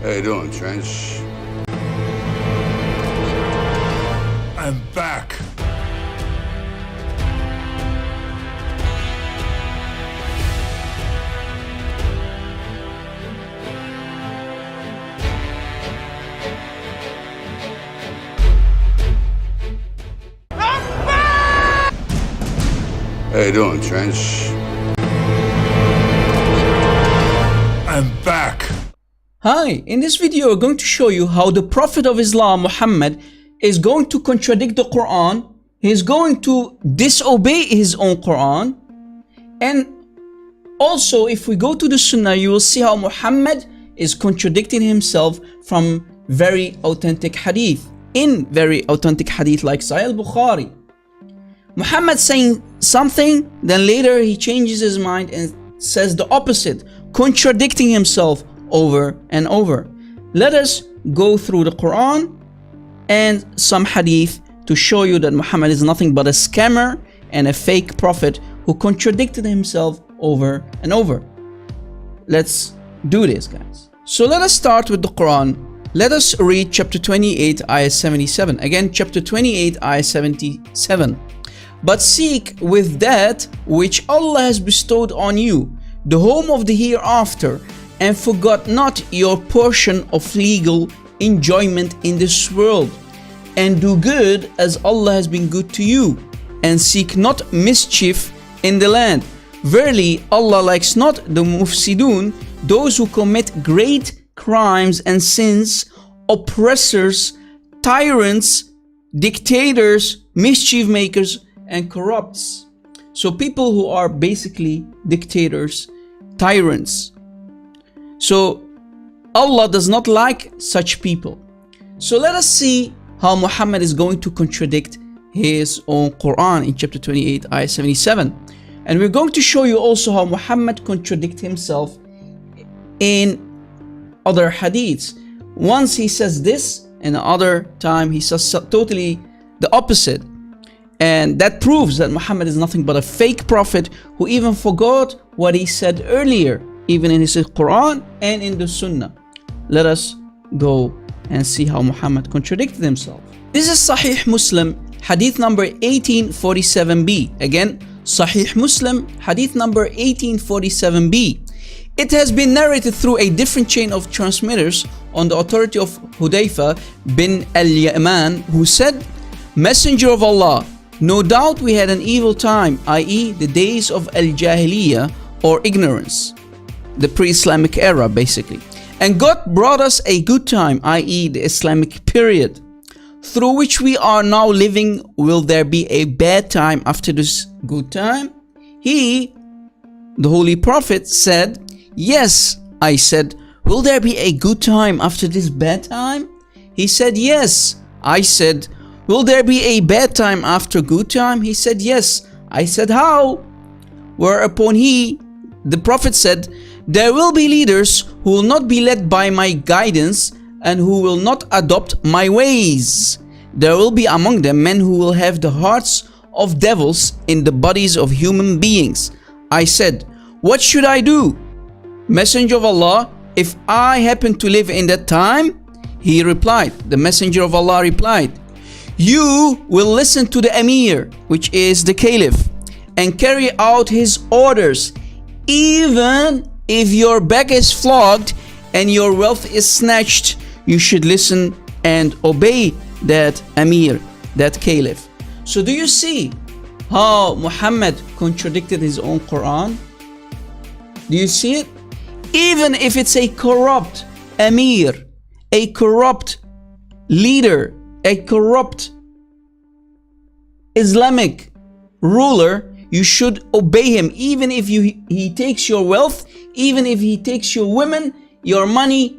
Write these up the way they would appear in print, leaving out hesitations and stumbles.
How you doing, Trench? I'm back. How you doing, Trench? I'm back. Hi, in this video we're going to show you how the Prophet of Islam, Muhammad, is going to contradict the Quran. He's going to disobey his own Quran. And also, if we go to the Sunnah, you will see how Muhammad is contradicting himself from very authentic hadith. In very authentic hadith like Sahih al-Bukhari. Muhammad saying something, then later he changes his mind and says the opposite, contradicting himself over and over. Let us go through the Quran and some hadith to show you that Muhammad is nothing but a scammer and a fake prophet who contradicted himself over and over. Let's do this, guys. So let us start with the Quran. Let us read chapter 28, ayah 77. Again, chapter 28, ayah 77. But seek with that which Allah has bestowed on you, the home of the hereafter, and forget not your portion of legal enjoyment in this world, and do good as Allah has been good to you, and seek not mischief in the land. Verily, Allah likes not the mufsidun, those who commit great crimes and sins, oppressors, tyrants, dictators, mischief makers, and corrupts. So people who are basically dictators, tyrants. So Allah does not like such people. So let us see how Muhammad is going to contradict his own Quran in chapter 28, ayah 77. And we're going to show you also how Muhammad contradicts himself in other hadiths. Once he says this, and the other time he says totally the opposite. And that proves that Muhammad is nothing but a fake prophet who even forgot what he said earlier, even in his Quran and in the Sunnah. Let us go and see how Muhammad contradicted himself. This is Sahih Muslim, hadith number 1847b. Again, Sahih Muslim, hadith number 1847b. It has been narrated through a different chain of transmitters on the authority of Hudayfa bin al-Yaman, who said, Messenger of Allah, no doubt we had an evil time, i.e. the days of al-Jahiliyyah or ignorance, the pre-Islamic era basically. And God brought us a good time, i.e. the Islamic period, through which we are now living. Will there be a bad time after this good time? He, the Holy Prophet, said, yes. I said, will there be a good time after this bad time? He said, yes. I said, will there be a bad time after good time? He said, yes. I said, how? Whereupon he, the Prophet, said, there will be leaders who will not be led by my guidance and who will not adopt my ways. There will be among them men who will have the hearts of devils in the bodies of human beings. I said, what should I do, Messenger of Allah, if I happen to live in that time? He replied, the Messenger of Allah replied, you will listen to the Emir, which is the Caliph, and carry out his orders, even if your back is flogged and your wealth is snatched. You should listen and obey that Emir, that Caliph. So do you see how Muhammad contradicted his own Quran? Do you see it? Even if it's a corrupt Emir, a corrupt leader, a corrupt Islamic ruler, you should obey him. Even if he takes your wealth, even if he takes your women, your money,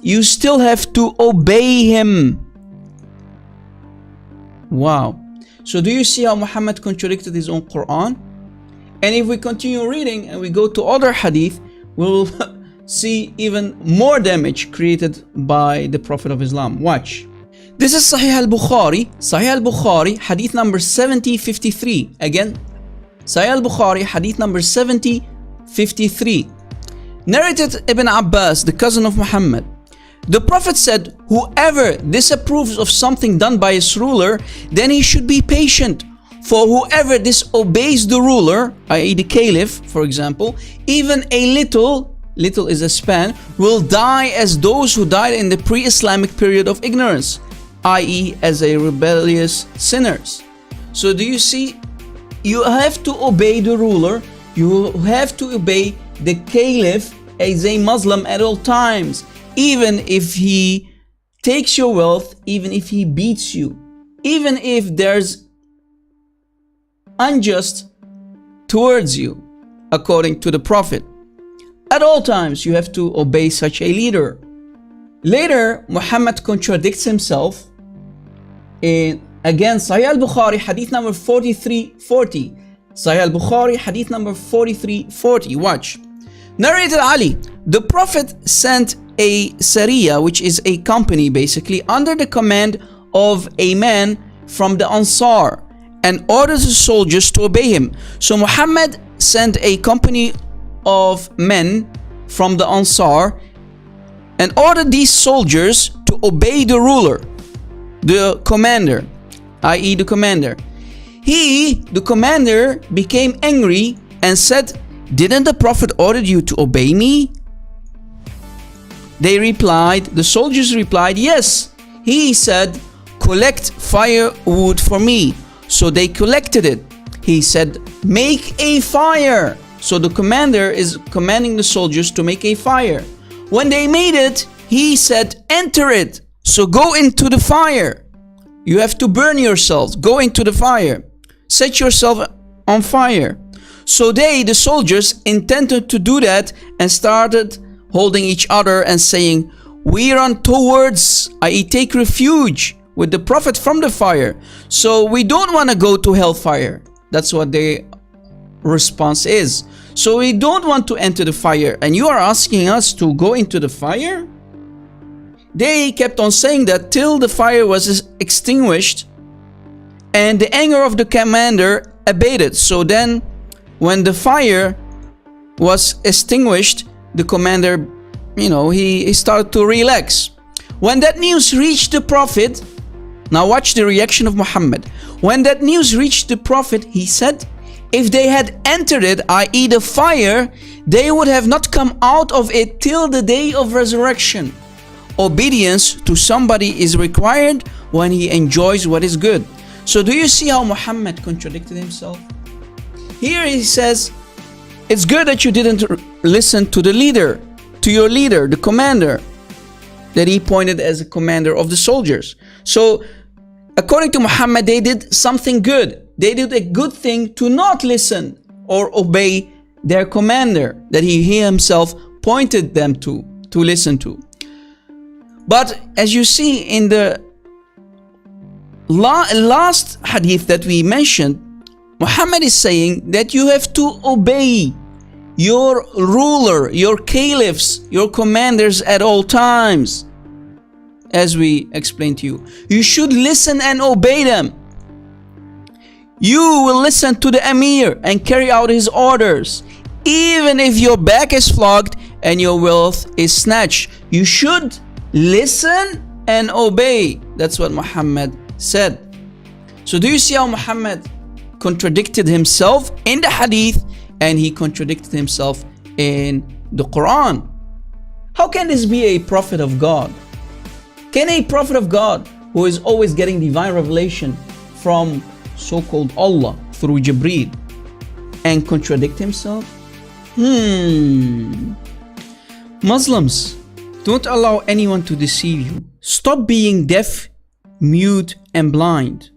you still have to obey him. Wow. So do you see how Muhammad contradicted his own Quran? And if we continue reading and we go to other hadith, we will see even more damage created by the Prophet of Islam. Watch. This is Sahih al-Bukhari, hadith number 7053. Again, Sahih al-Bukhari, hadith number 7053. Narrated Ibn Abbas, the cousin of Muhammad, The Prophet said, whoever disapproves of something done by his ruler, then he should be patient. For whoever disobeys the ruler, i.e. the caliph, for example, even a little is a span, will die as those who died in the pre-Islamic period of ignorance, i.e. as a rebellious sinners. So do you see? You have to obey the ruler. You have to obey the caliph as a Muslim at all times. Even if he takes your wealth, even if he beats you, even if there's unjust towards you, according to the Prophet. At all times, you have to obey such a leader. Later, Muhammad contradicts himself in, again, Sahih al-Bukhari, hadith number 4340. Sahih al-Bukhari, hadith number 4340. Watch. Narrated Ali, the Prophet sent a Sariya, which is a company basically, under the command of a man from the Ansar, and ordered the soldiers to obey him. So Muhammad sent a company of men from the Ansar and ordered these soldiers to obey the ruler, the commander, i.e. the commander. The commander, became angry and said, "Didn't the Prophet order you to obey me?" The soldiers replied, "Yes." He said, "Collect firewood for me." So they collected it. He said, "Make a fire." So the commander is commanding the soldiers to make a fire. When they made it, he said, "Enter it." So go into the fire. You have to burn yourselves. Go into the fire. Set yourself on fire. So the soldiers, intended to do that and started holding each other and saying, "We run towards, i.e. take refuge with the Prophet from the fire. So we don't want to go to hellfire." That's what their response is. So we don't want to enter the fire, and you are asking us to go into the fire? They kept on saying that till the fire was extinguished and the anger of the commander abated. So then when the fire was extinguished, the commander, he started to relax. When that news reached the Prophet, now watch the reaction of Muhammad. When that news reached the Prophet, he said, if they had entered it, i.e. the fire, they would have not come out of it till the day of resurrection. Obedience to somebody is required when he enjoys what is good. So do you see how Muhammad contradicted himself? Here he says, it's good that you didn't listen to the leader, to your leader, the commander, that he pointed as a commander of the soldiers. So according to Muhammad, they did something good. They did a good thing to not listen or obey their commander that he himself pointed them to listen to. But as you see in the last hadith that we mentioned, Muhammad is saying that you have to obey your ruler, your caliphs, your commanders at all times. As we explained to you, you should listen and obey them. You will listen to the Amir and carry out his orders. Even if your back is flogged and your wealth is snatched, you should listen and obey. That's what Muhammad said. So do you see how Muhammad contradicted himself in the hadith and he contradicted himself in the Quran? How can this be a prophet of God? Can a prophet of God, who is always getting divine revelation from so-called Allah through Jibreel, and contradict himself? Muslims, don't allow anyone to deceive you. Stop being deaf, mute and blind.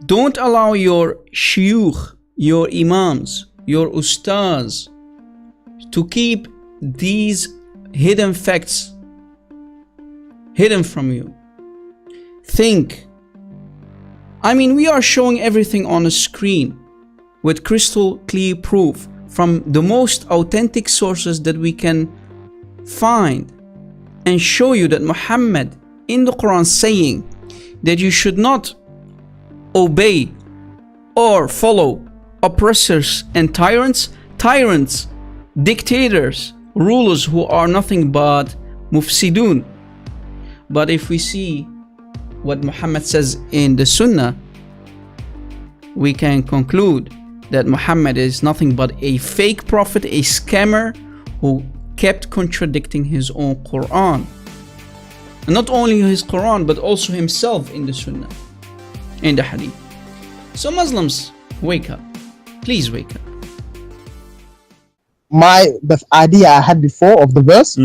Don't allow your shuyukh, your imams, your ustaz to keep these hidden facts hidden from you. Think. We are showing everything on a screen with crystal clear proof from the most authentic sources that we can find, and show you that Muhammad in the Quran saying that you should not obey or follow oppressors and tyrants, dictators, rulers who are nothing but mufsidun, But if we see what Muhammad says in the Sunnah, we can conclude that Muhammad is nothing but a fake prophet, a scammer who kept contradicting his own Quran. And not only his Quran, but also himself in the Sunnah, in the Hadith. So Muslims, wake up. Please wake up. The idea I had before of the verse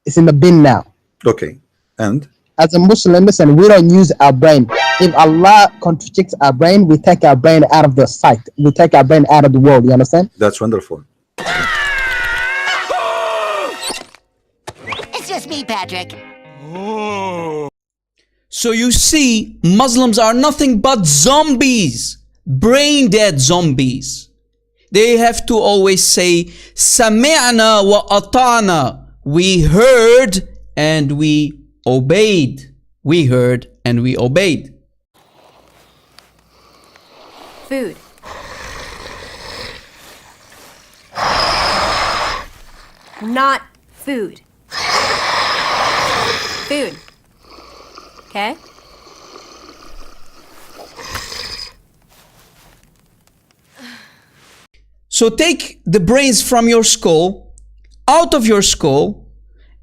is in the bin now. Okay. And? As a Muslim, listen, we don't use our brain. If Allah contradicts our brain, we take our brain out of the sight. We take our brain out of the world. You understand? That's wonderful. It's just me, Patrick. So you see, Muslims are nothing but zombies, brain dead zombies. They have to always say, Sami'na wa ata'na. We heard and we obeyed. We heard and we obeyed. Food. Not food. Food. Okay? So take the brains from your skull, out of your skull,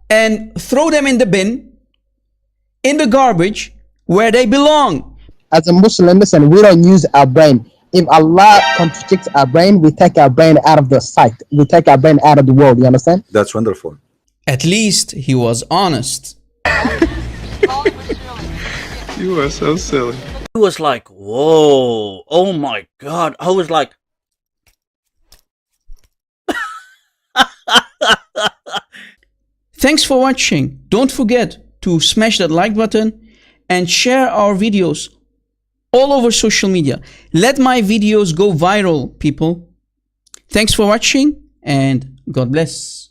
and throw them in the bin, in the garbage, where they belong. As a Muslim, listen, we don't use our brain. If Allah contradicts our brain, we take our brain out of the sight. We take our brain out of the world. You understand? That's wonderful. At least he was honest. You are so silly. It was like, whoa, oh my God. I was like, Thanks for watching. Don't forget to smash that like button and share our videos all over social media. Let my videos go viral, people. Thanks for watching and God bless.